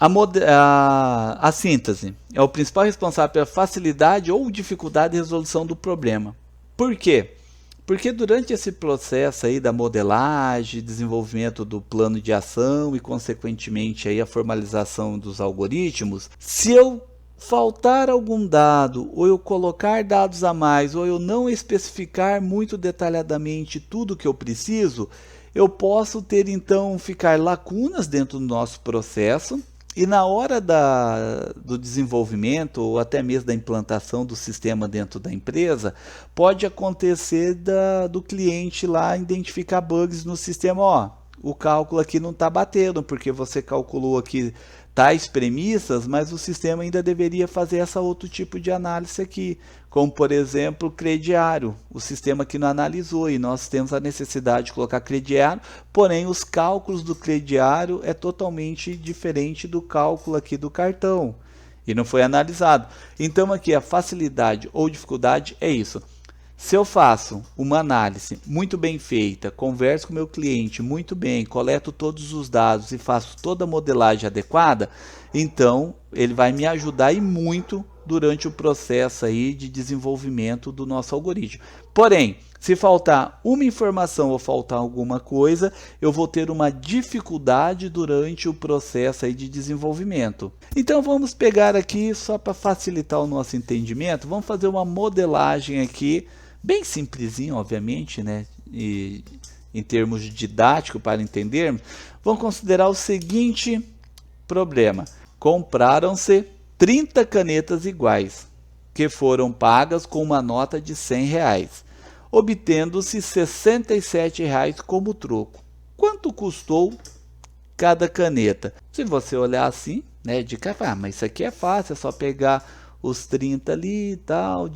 A síntese é o principal responsável pela facilidade ou dificuldade de resolução do problema. Por quê? Porque durante esse processo aí da modelagem, desenvolvimento do plano de ação e consequentemente aí a formalização dos algoritmos, se eu faltar algum dado, ou eu colocar dados a mais, ou eu não especificar muito detalhadamente tudo que eu preciso, eu posso ter então ficar lacunas dentro do nosso processo. E na hora do desenvolvimento ou até mesmo da implantação do sistema dentro da empresa, pode acontecer do cliente lá identificar bugs no sistema. Ó, o cálculo aqui não está batendo, porque você calculou aqui tais premissas, mas o sistema ainda deveria fazer essa outro tipo de análise aqui, como por exemplo crediário, o sistema que não analisou e nós temos a necessidade de colocar crediário, porém os cálculos do crediário é totalmente diferente do cálculo aqui do cartão e não foi analisado. Então aqui a facilidade ou dificuldade é isso. Se eu faço uma análise muito bem feita, converso com o meu cliente muito bem, coleto todos os dados e faço toda a modelagem adequada, então ele vai me ajudar e muito durante o processo aí de desenvolvimento do nosso algoritmo. Porém, se faltar uma informação ou faltar alguma coisa, eu vou ter uma dificuldade durante o processo aí de desenvolvimento. Então vamos pegar aqui, só para facilitar o nosso entendimento, vamos fazer uma modelagem aqui, bem simplesinho, obviamente, né? E em termos didáticos para entendermos, vamos considerar o seguinte problema. Compraram-se 30 canetas iguais, que foram pagas com uma nota de R$100, obtendo-se R$67 como troco. Quanto custou cada caneta? Se você olhar assim, né, de cara, mas isso aqui é fácil, é só pegar os 30 ali e tal,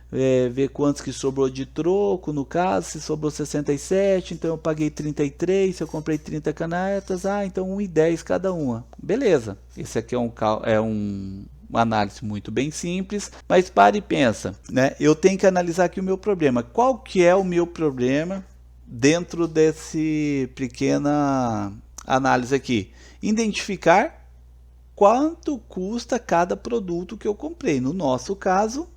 ver quantos que sobrou de troco, no caso, se sobrou 67, então eu paguei 33, se eu comprei 30 canetas, então 1,10 cada uma. Beleza, esse aqui é uma análise muito bem simples, mas pare e pensa, né? Eu tenho que analisar aqui o meu problema. Qual que é o meu problema dentro desse pequena análise aqui? Identificar quanto custa cada produto que eu comprei. No nosso caso,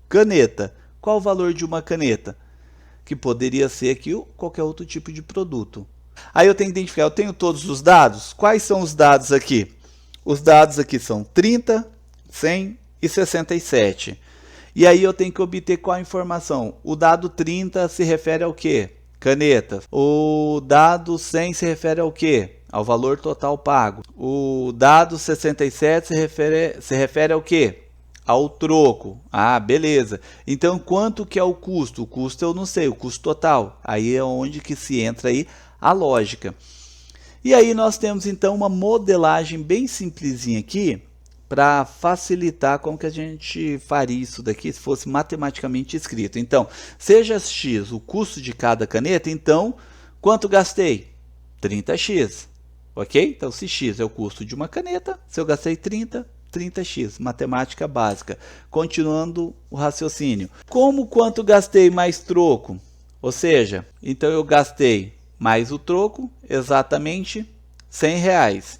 caneta. Qual o valor de uma caneta? Que poderia ser aqui qualquer outro tipo de produto. Aí eu tenho que identificar, eu tenho todos os dados? Quais são os dados aqui? Os dados aqui são 30, 100 e 67. E aí eu tenho que obter qual a informação? O dado 30 se refere ao quê? Canetas. O dado 100 se refere ao quê? Ao valor total pago. O dado 67 se refere ao quê? Ao troco. Beleza. Então, quanto que é o custo? O custo eu não sei, o custo total. Aí é onde que se entra aí a lógica. E aí nós temos então uma modelagem bem simplesinha aqui, para facilitar como que a gente faria isso daqui se fosse matematicamente escrito. Então, seja x o custo de cada caneta, então, quanto gastei? 30x. Ok? Então, se x é o custo de uma caneta, se eu gastei 30x, matemática básica. Continuando o raciocínio. Quanto gastei mais troco? Ou seja, então eu gastei mais o troco, exatamente R$100.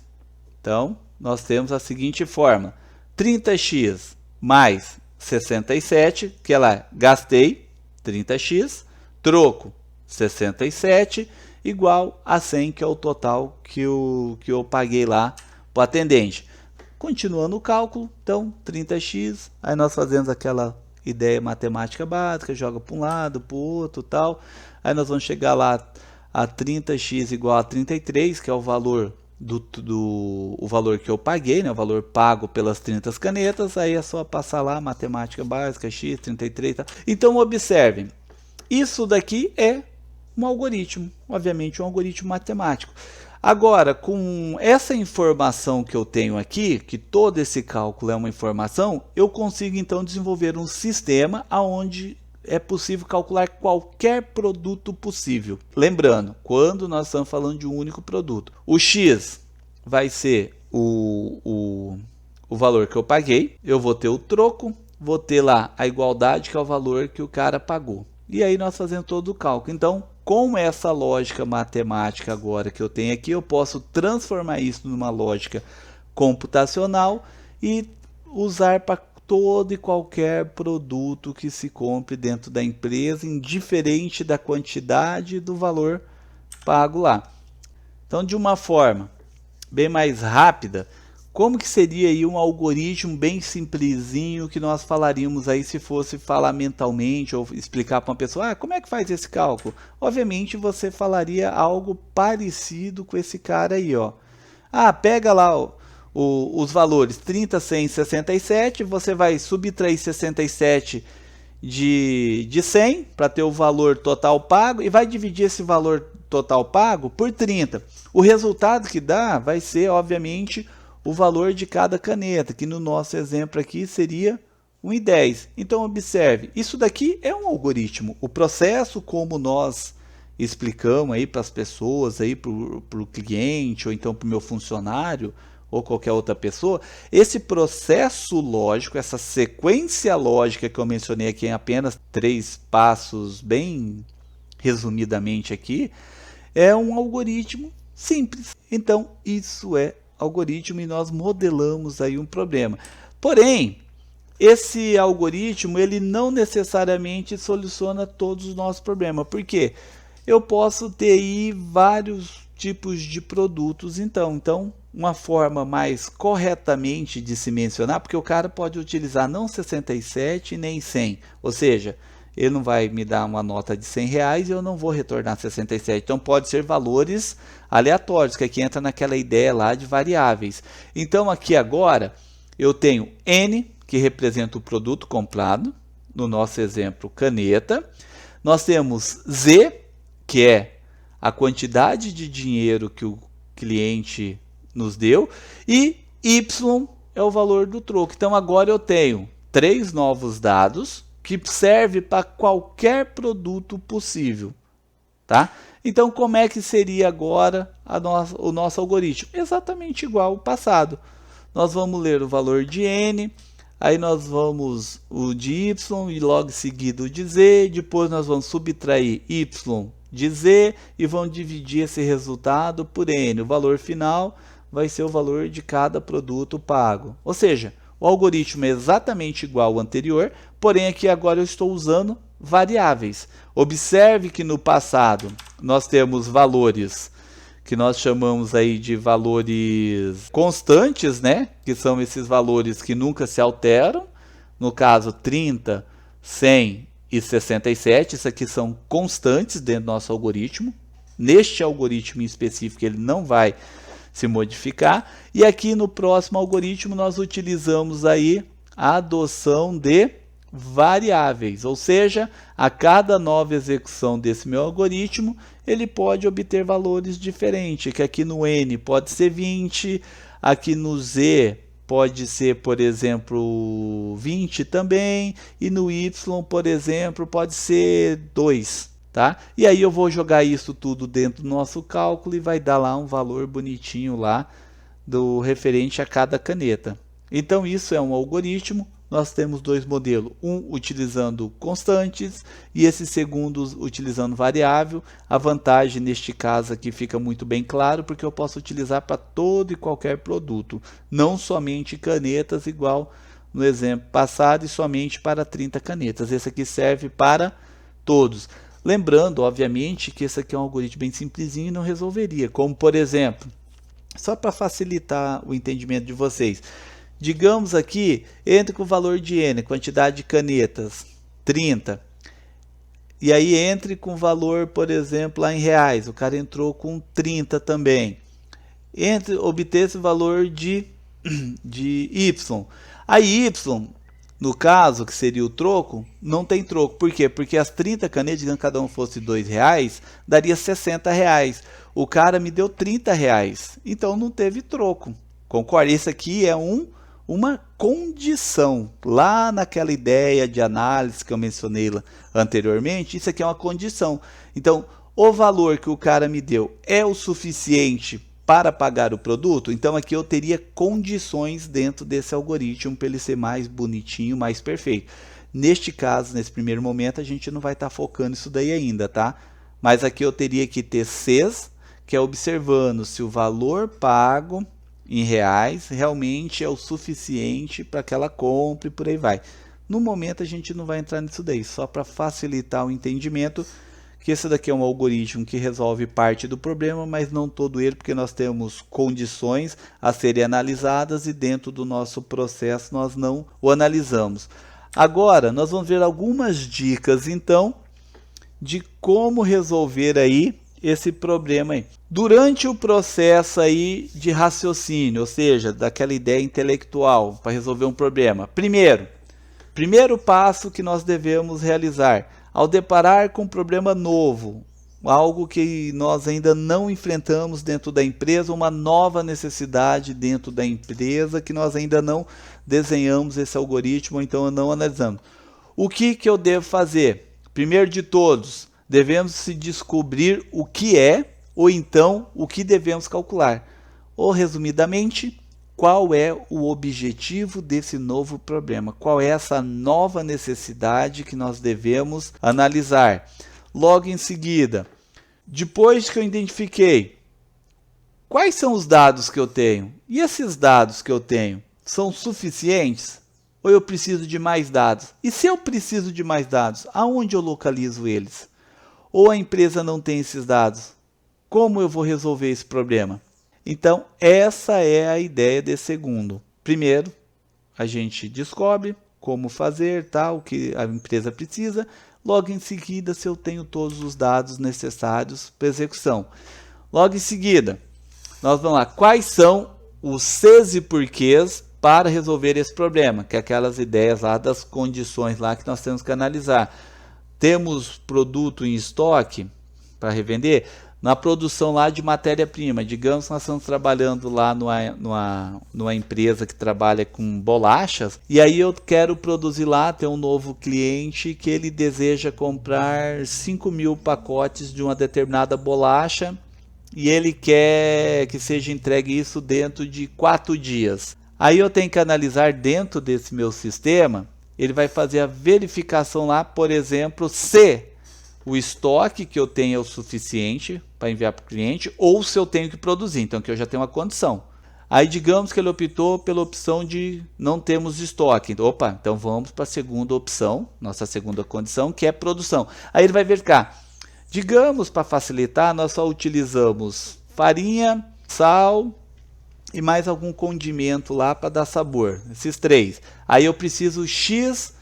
Então, nós temos a seguinte forma. 30x mais 67, que ela gastei 30x, troco 67, igual a 100, que é o total que eu paguei lá para o atendente. Continuando o cálculo, então 30x, aí nós fazemos aquela ideia matemática básica, joga para um lado, para o outro, tal. Aí nós vamos chegar lá a 30x igual a 33, que é o valor o valor que eu paguei, né, o valor pago pelas 30 canetas. Aí é só passar lá, matemática básica, x, 33, tá? Então observem, isso daqui é um algoritmo, obviamente um algoritmo matemático. Agora, com essa informação que eu tenho aqui, que todo esse cálculo é uma informação, eu consigo então desenvolver um sistema onde é possível calcular qualquer produto possível. Lembrando, quando nós estamos falando de um único produto, o x vai ser o valor que eu paguei, eu vou ter o troco, vou ter lá a igualdade, que é o valor que o cara pagou. E aí nós fazemos todo o cálculo. Então, com essa lógica matemática agora que eu tenho aqui, eu posso transformar isso numa lógica computacional e usar para todo e qualquer produto que se compre dentro da empresa, indiferente da quantidade e do valor pago lá. Então, de uma forma bem mais rápida, como que seria aí um algoritmo bem simplesinho que nós falaríamos aí se fosse falar mentalmente ou explicar para uma pessoa, como é que faz esse cálculo? Obviamente você falaria algo parecido com esse cara aí, ó. Pega lá os valores 30, 100, 67, você vai subtrair 67 de 100 para ter o valor total pago e vai dividir esse valor total pago por 30. O resultado que dá vai ser, obviamente, o valor de cada caneta, que no nosso exemplo aqui seria 1,10. Então observe, isso daqui é um algoritmo. O processo como nós explicamos aí para as pessoas, aí para o cliente ou então para o meu funcionário ou qualquer outra pessoa, esse processo lógico, essa sequência lógica que eu mencionei aqui em apenas 3 passos, bem resumidamente aqui, é um algoritmo simples. Então isso é algoritmo e nós modelamos aí um problema. Porém, esse algoritmo ele não necessariamente soluciona todos os nossos problemas. Por quê? Eu posso ter aí vários tipos de produtos, então uma forma mais corretamente de se mencionar, porque o cara pode utilizar não 67 nem 100, ou seja, ele não vai me dar uma nota de 100 reais e eu não vou retornar 67. Então pode ser valores aleatórios, que aqui entra naquela ideia lá de variáveis. Então aqui agora eu tenho N, que representa o produto comprado, no nosso exemplo caneta. Nós temos Z, que é a quantidade de dinheiro que o cliente nos deu, e Y é o valor do troco. Então agora eu tenho 3 novos dados que serve para qualquer produto possível, tá? Então como é que seria agora o nosso algoritmo? Exatamente igual ao passado. Nós vamos ler o valor de N, aí nós vamos o de Y e logo em seguida o de Z, depois nós vamos subtrair Y de Z e vamos dividir esse resultado por N. O valor final vai ser o valor de cada produto pago. Ou seja, o algoritmo é exatamente igual ao anterior, porém aqui agora eu estou usando variáveis. Observe que no passado nós temos valores que nós chamamos aí de valores constantes, né? Que são esses valores que nunca se alteram. No caso 30, 100 e 67, isso aqui são constantes dentro do nosso algoritmo. Neste algoritmo em específico ele não vai se modificar. E aqui no próximo algoritmo nós utilizamos aí a adoção de variáveis, ou seja, a cada nova execução desse meu algoritmo, ele pode obter valores diferentes, que aqui no N pode ser 20, aqui no Z pode ser, por exemplo, 20 também, e no Y, por exemplo, pode ser 2. Tá? E aí eu vou jogar isso tudo dentro do nosso cálculo e vai dar lá um valor bonitinho lá do referente a cada caneta. Então isso é um algoritmo. Nós temos 2 modelos, um utilizando constantes e esse segundo utilizando variável. A vantagem neste caso aqui fica muito bem claro, porque eu posso utilizar para todo e qualquer produto, não somente canetas igual no exemplo passado e somente para 30 canetas. Esse aqui serve para todos. Lembrando, obviamente, que esse aqui é um algoritmo bem simplesinho e não resolveria. Como, por exemplo, só para facilitar o entendimento de vocês, digamos aqui, entre com o valor de N, quantidade de canetas, 30. E aí entre com o valor, por exemplo, lá em reais. O cara entrou com 30 também. Obter esse valor de Y. Aí Y, no caso, que seria o troco, não tem troco. Por quê? Porque as 30 canetas, digamos que cada um fosse R$2, daria R$60. O cara me deu R$30. Então não teve troco. Concorda? Esse aqui é uma condição. Lá naquela ideia de análise que eu mencionei anteriormente, isso aqui é uma condição. Então, o valor que o cara me deu é o suficiente para pagar o produto? Então aqui eu teria condições dentro desse algoritmo para ele ser mais bonitinho, mais perfeito. Neste caso, nesse primeiro momento, a gente não vai estar focando isso daí ainda, tá? Mas aqui eu teria que ter Cs, que é observando se o valor pago em reais realmente é o suficiente para que ela compre e por aí vai. No momento a gente não vai entrar nisso daí, só para facilitar o entendimento que esse daqui é um algoritmo que resolve parte do problema, mas não todo ele, porque nós temos condições a serem analisadas e dentro do nosso processo nós não o analisamos. Agora nós vamos ver algumas dicas então de como resolver aí esse problema aí. Durante o processo aí de raciocínio, ou seja, daquela ideia intelectual para resolver um problema. Primeiro passo que nós devemos realizar, ao deparar com um problema novo, algo que nós ainda não enfrentamos dentro da empresa, uma nova necessidade dentro da empresa que nós ainda não desenhamos esse algoritmo, então não analisamos. O que eu devo fazer? Primeiro de todos, devemos se descobrir o que é ou então o que devemos calcular. Ou resumidamente, qual é o objetivo desse novo problema? Qual é essa nova necessidade que nós devemos analisar? Logo em seguida, depois que eu identifiquei quais são os dados que eu tenho, e esses dados que eu tenho são suficientes? Ou eu preciso de mais dados? E se eu preciso de mais dados, aonde eu localizo eles? Ou a empresa não tem esses dados? Como eu vou resolver esse problema? Então, essa é a ideia desse segundo. Primeiro, a gente descobre como fazer, o que a empresa precisa. Logo em seguida, se eu tenho todos os dados necessários para execução. Logo em seguida, nós vamos lá. Quais são os Cs e porquês para resolver esse problema? Que é aquelas ideias lá das condições lá que nós temos que analisar. Temos produto em estoque para revender? Na produção lá de matéria-prima, digamos que nós estamos trabalhando lá numa empresa que trabalha com bolachas, e aí eu quero produzir lá, tem um novo cliente que ele deseja comprar 5.000 pacotes de uma determinada bolacha, e ele quer que seja entregue isso dentro de 4 dias. Aí eu tenho que analisar dentro desse meu sistema, ele vai fazer a verificação lá, por exemplo, se o estoque que eu tenho é o suficiente para enviar para o cliente ou se eu tenho que produzir, então que eu já tenho uma condição. Aí digamos que ele optou pela opção de não termos estoque. Opa, então vamos para a segunda opção, nossa segunda condição, que é produção. Aí ele vai verificar. Digamos, para facilitar, nós só utilizamos farinha, sal e mais algum condimento lá para dar sabor. Esses 3. Aí eu preciso X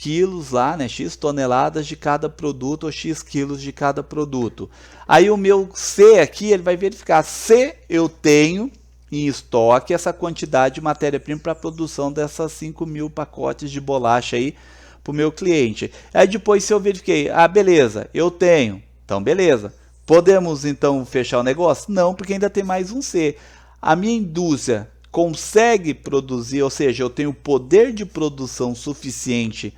quilos lá, né, X toneladas de cada produto ou X quilos de cada produto. Aí o meu C aqui, ele vai verificar se eu tenho em estoque essa quantidade de matéria-prima para a produção dessas 5.000 pacotes de bolacha aí para o meu cliente. Aí depois se eu verifiquei, beleza, eu tenho, então beleza. Podemos então fechar o negócio? Não, porque ainda tem mais um C. A minha indústria consegue produzir, ou seja, eu tenho poder de produção suficiente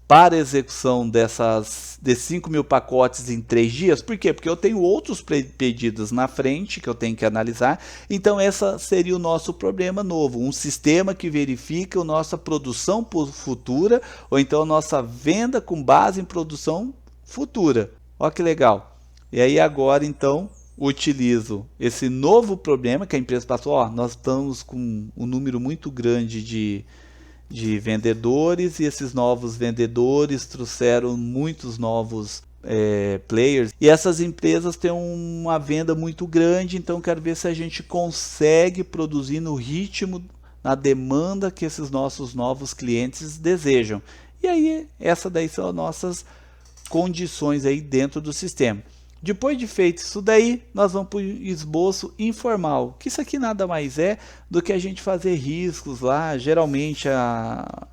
para a execução desses 5.000 pacotes em 3 dias. Por quê? Porque eu tenho outros pedidos na frente que eu tenho que analisar. Então, esse seria o nosso problema novo. Um sistema que verifica a nossa produção futura ou então a nossa venda com base em produção futura. Olha que legal. E aí agora, então, utilizo esse novo problema que a empresa passou. Nós estamos com um número muito grande de vendedores e esses novos vendedores trouxeram muitos novos players e essas empresas têm uma venda muito grande, então quero ver se a gente consegue produzir no ritmo, na demanda que esses nossos novos clientes desejam. E aí essa daí são as nossas condições aí dentro do sistema. Depois de feito isso daí, nós vamos para o esboço informal, que isso aqui nada mais é do que a gente fazer riscos lá. Geralmente a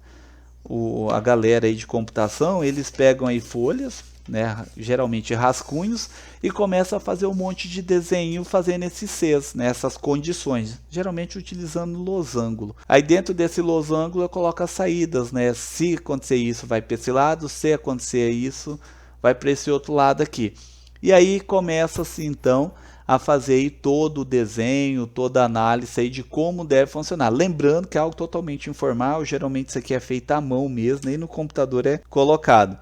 galera aí de computação, eles pegam aí folhas, né, geralmente rascunhos, e começam a fazer um monte de desenho fazendo esses Cs, né, essas condições, geralmente utilizando losango. Aí dentro desse losango eu coloco as saídas, né, se acontecer isso vai para esse lado, se acontecer isso vai para esse outro lado aqui. E aí começa-se então a fazer aí todo o desenho, toda a análise aí de como deve funcionar. Lembrando que é algo totalmente informal, geralmente isso aqui é feito à mão mesmo, nem no computador é colocado.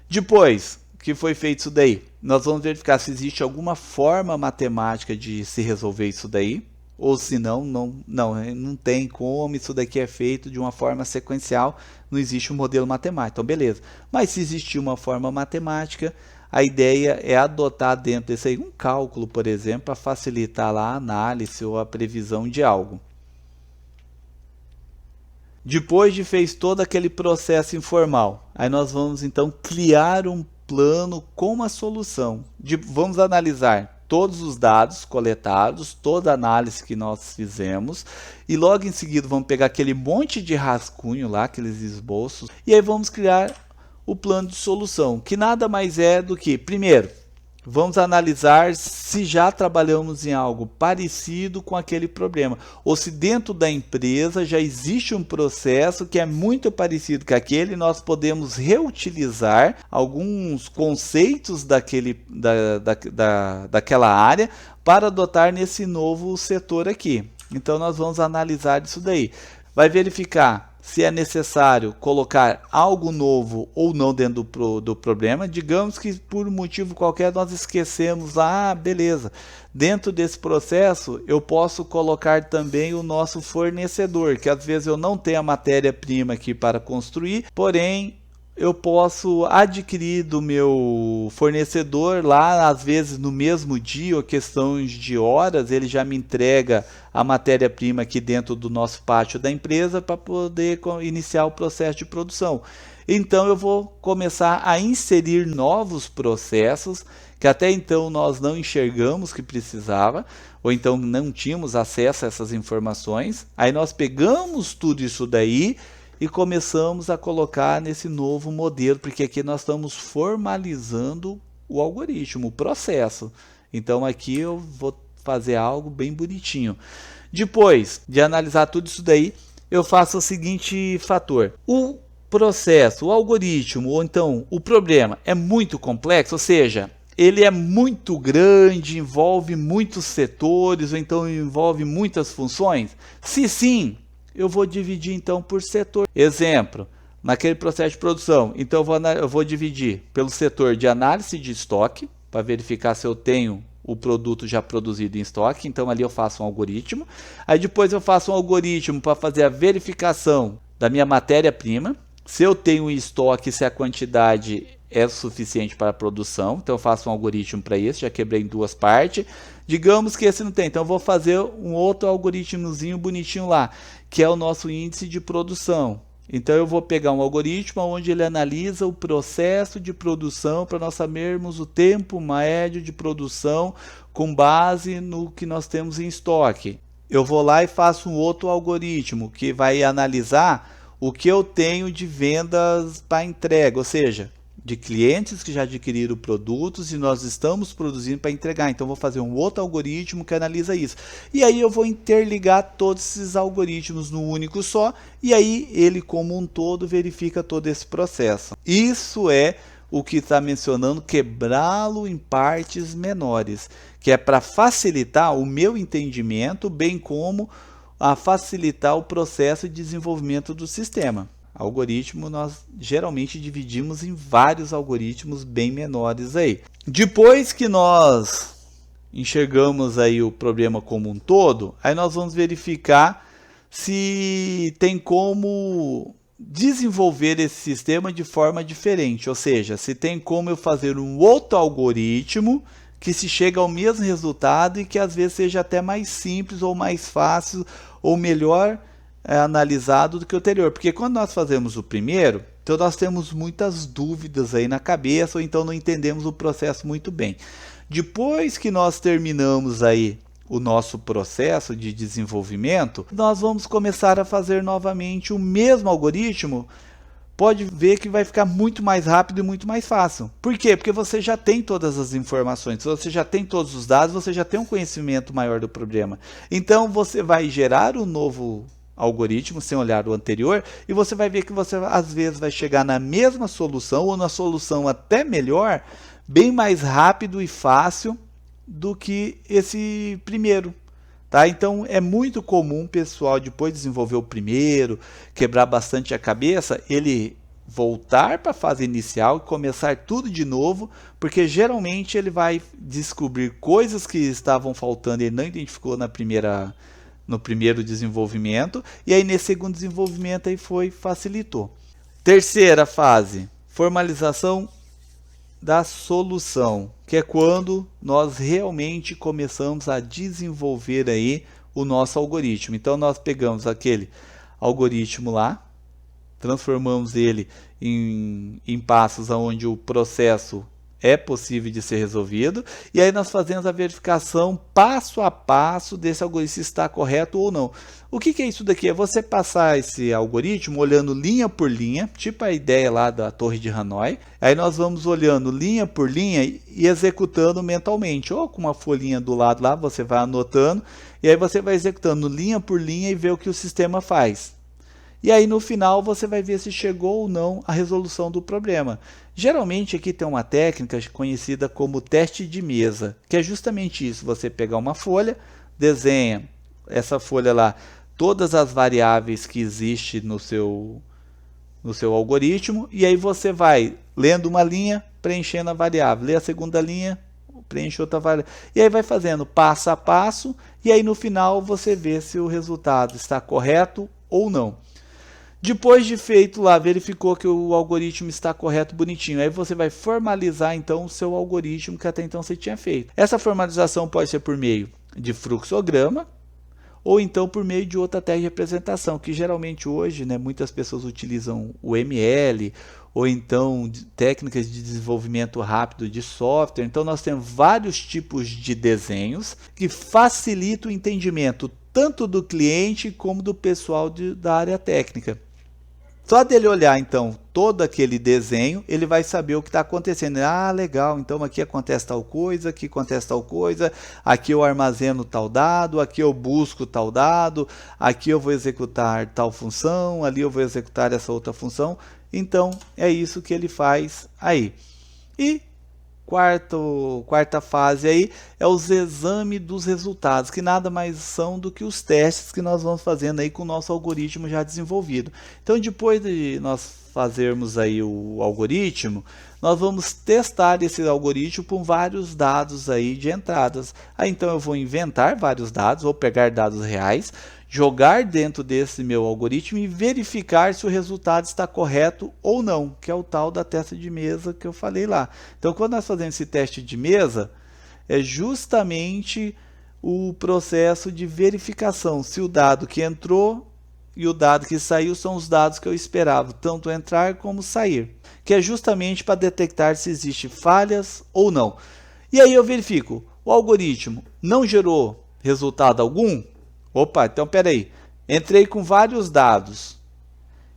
Depois que foi feito isso daí, nós vamos verificar se existe alguma forma matemática de se resolver isso daí. ou se não, não tem como, isso daqui é feito de uma forma sequencial, não existe um modelo matemático. Então, beleza. Mas se existir uma forma matemática, a ideia é adotar dentro desse aí um cálculo, por exemplo, para facilitar lá a análise ou a previsão de algo. Depois de fez todo aquele processo informal, aí nós vamos então criar um plano com uma solução. Vamos analisar todos os dados coletados, toda a análise que nós fizemos, e logo em seguida vamos pegar aquele monte de rascunho lá, aqueles esboços, e aí vamos criar o plano de solução, que nada mais é do que, primeiro, vamos analisar se já trabalhamos em algo parecido com aquele problema, ou se dentro da empresa já existe um processo que é muito parecido com aquele, e nós podemos reutilizar alguns conceitos daquela área para adotar nesse novo setor aqui. Então nós vamos analisar isso daí. Vai verificar se é necessário colocar algo novo ou não dentro do problema. Digamos que por um motivo qualquer nós esquecemos, beleza, dentro desse processo eu posso colocar também o nosso fornecedor, que às vezes eu não tenho a matéria-prima aqui para construir, porém eu posso adquirir do meu fornecedor lá, às vezes no mesmo dia ou questões de horas, ele já me entrega a matéria-prima aqui dentro do nosso pátio da empresa para poder iniciar o processo de produção. Então eu vou começar a inserir novos processos que até então nós não enxergamos que precisava, ou então não tínhamos acesso a essas informações. Aí nós pegamos tudo isso daí e começamos a colocar nesse novo modelo, porque aqui nós estamos formalizando o algoritmo, o processo. Então aqui eu vou fazer algo bem bonitinho. Depois de analisar tudo isso daí, eu faço o seguinte fator. O processo, o algoritmo, ou então o problema é muito complexo, ou seja, ele é muito grande, envolve muitos setores, ou então envolve muitas funções? Se sim, eu vou dividir então por setor. Exemplo, naquele processo de produção, então eu vou dividir pelo setor de análise de estoque, para verificar se eu tenho o produto já produzido em estoque, então ali eu faço um algoritmo. Aí depois eu faço um algoritmo para fazer a verificação da minha matéria-prima, se eu tenho em estoque, se a quantidade é suficiente para a produção, então eu faço um algoritmo para isso, já quebrei em duas partes. Digamos que esse não tem, então eu vou fazer um outro algoritmozinho bonitinho lá, que é o nosso índice de produção. Então eu vou pegar um algoritmo onde ele analisa o processo de produção para nós sabermos o tempo médio de produção com base no que nós temos em estoque. Eu vou lá e faço um outro algoritmo que vai analisar o que eu tenho de vendas para entrega, ou seja, de clientes que já adquiriram produtos e nós estamos produzindo para entregar. Então vou fazer um outro algoritmo que analisa isso. E aí eu vou interligar todos esses algoritmos num único só, e aí ele como um todo verifica todo esse processo. Isso é o que está mencionando, quebrá-lo em partes menores, que é para facilitar o meu entendimento, bem como a facilitar o processo de desenvolvimento do sistema. Algoritmo nós geralmente dividimos em vários algoritmos bem menores aí. Depois que nós enxergamos aí o problema como um todo, aí nós vamos verificar se tem como desenvolver esse sistema de forma diferente, ou seja, se tem como eu fazer um outro algoritmo que se chega ao mesmo resultado e que às vezes seja até mais simples ou mais fácil ou melhor analisado do que o anterior, porque quando nós fazemos o primeiro, então nós temos muitas dúvidas aí na cabeça, ou então não entendemos o processo muito bem. Depois que nós terminamos aí o nosso processo de desenvolvimento, nós vamos começar a fazer novamente o mesmo algoritmo. Pode ver que vai ficar muito mais rápido e muito mais fácil. Por quê? Porque você já tem todas as informações, você já tem todos os dados, você já tem um conhecimento maior do problema. Então você vai gerar um novo algoritmo sem olhar o anterior e você vai ver que você às vezes vai chegar na mesma solução ou na solução até melhor, bem mais rápido e fácil do que esse primeiro. Tá? Então é muito comum, pessoal, depois de desenvolver o primeiro, quebrar bastante a cabeça, ele voltar para a fase inicial e começar tudo de novo, porque geralmente ele vai descobrir coisas que estavam faltando e ele não identificou na primeira no primeiro desenvolvimento, e aí nesse segundo desenvolvimento aí facilitou. Terceira fase, formalização da solução, que é quando nós realmente começamos a desenvolver aí o nosso algoritmo. Então nós pegamos aquele algoritmo lá, transformamos ele em passos onde o processo é possível de ser resolvido, e aí nós fazemos a verificação passo a passo desse algoritmo se está correto ou não. O que é isso daqui? É você passar esse algoritmo olhando linha por linha, tipo a ideia lá da Torre de Hanoi. Aí nós vamos olhando linha por linha e executando mentalmente, ou com uma folhinha do lado lá, você vai anotando, e aí você vai executando linha por linha e vê o que o sistema faz. E aí no final você vai ver se chegou ou não a resolução do problema. Geralmente aqui tem uma técnica conhecida como teste de mesa, que é justamente isso, você pegar uma folha, desenha essa folha lá, todas as variáveis que existem no seu algoritmo, e aí você vai lendo uma linha, preenchendo a variável, lê a segunda linha, preenche outra variável, e aí vai fazendo passo a passo, e aí no final você vê se o resultado está correto ou não. Depois de feito lá, verificou que o algoritmo está correto, bonitinho. Aí você vai formalizar então o seu algoritmo que até então você tinha feito. Essa formalização pode ser por meio de fluxograma ou então por meio de outra técnica de representação, que geralmente hoje, né, muitas pessoas utilizam o ML ou então técnicas de desenvolvimento rápido de software. Então nós temos vários tipos de desenhos que facilitam o entendimento tanto do cliente como do pessoal da área técnica. Só dele olhar, então, todo aquele desenho, ele vai saber o que está acontecendo. Ah, legal, então aqui acontece tal coisa, aqui acontece tal coisa, aqui eu armazeno tal dado, aqui eu busco tal dado, aqui eu vou executar tal função, ali eu vou executar essa outra função. Então, é isso que ele faz aí. E quarta fase aí é os exames dos resultados, que nada mais são do que os testes que nós vamos fazendo aí com o nosso algoritmo já desenvolvido. Então, depois de nós fazermos aí o algoritmo, nós vamos testar esse algoritmo com vários dados aí de entradas. Aí então eu vou inventar vários dados, ou pegar dados reais, jogar dentro desse meu algoritmo e verificar se o resultado está correto ou não, que é o tal da teste de mesa que eu falei lá. Então, quando nós fazemos esse teste de mesa, é justamente o processo de verificação, se o dado que entrou e o dado que saiu são os dados que eu esperava, tanto entrar como sair, que é justamente para detectar se existem falhas ou não. E aí eu verifico, o algoritmo não gerou resultado algum? Opa, então peraí, entrei com vários dados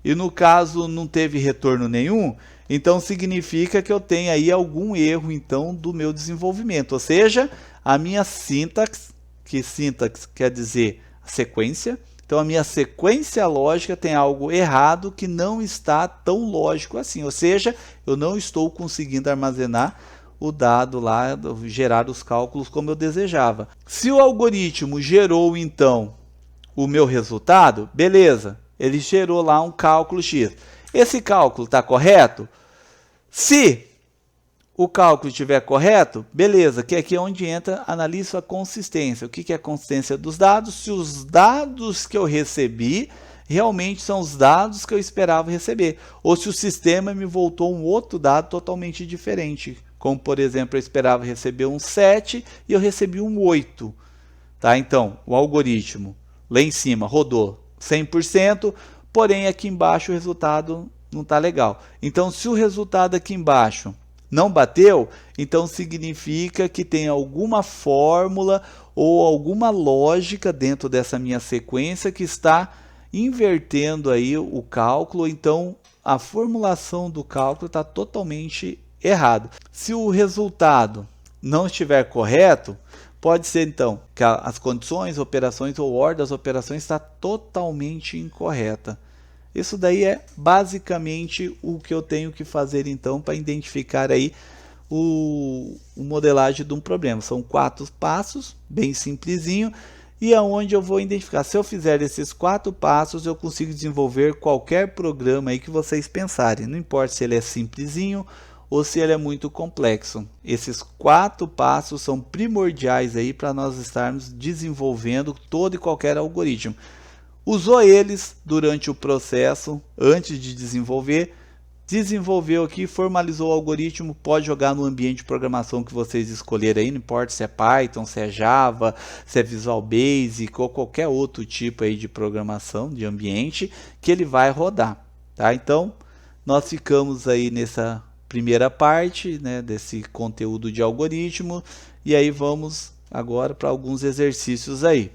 e no caso não teve retorno nenhum, então significa que eu tenho aí algum erro então do meu desenvolvimento, ou seja, a minha sintaxe, que sintaxe quer dizer sequência, então a minha sequência lógica tem algo errado que não está tão lógico assim, ou seja, eu não estou conseguindo armazenar o dado lá, gerar os cálculos como eu desejava. Se o algoritmo gerou então o meu resultado, beleza, ele gerou lá um cálculo X. Esse cálculo está correto? Se o cálculo estiver correto, beleza, que aqui é onde entra, analisa a consistência. O que é a consistência dos dados? Se os dados que eu recebi realmente são os dados que eu esperava receber, ou se o sistema me voltou um outro dado totalmente diferente, como por exemplo, eu esperava receber um 7 e eu recebi um 8. Tá? Então, o algoritmo lá em cima rodou 100%, porém aqui embaixo o resultado não está legal. Então, se o resultado aqui embaixo não bateu, então significa que tem alguma fórmula ou alguma lógica dentro dessa minha sequência que está invertendo aí o cálculo, então a formulação do cálculo está totalmente errado. Se o resultado não estiver correto, pode ser então que as condições, operações ou ordem das operações está totalmente incorreta. Isso daí é basicamente o que eu tenho que fazer então para identificar aí o modelagem de um problema. São 4 passos, bem simplesinho, e aonde eu vou identificar. Se eu fizer esses 4 passos, eu consigo desenvolver qualquer programa aí que vocês pensarem. Não importa se ele é simplesinho ou se ele é muito complexo. Esses 4 passos são primordiais aí para nós estarmos desenvolvendo todo e qualquer algoritmo. Usou eles durante o processo, antes de desenvolver, desenvolveu aqui, formalizou o algoritmo, pode jogar no ambiente de programação que vocês escolherem aí, não importa se é Python, se é Java, se é Visual Basic ou qualquer outro tipo aí de programação, de ambiente, que ele vai rodar, tá? Então, nós ficamos aí nessa primeira parte, né, desse conteúdo de algoritmo, e aí vamos agora para alguns exercícios aí.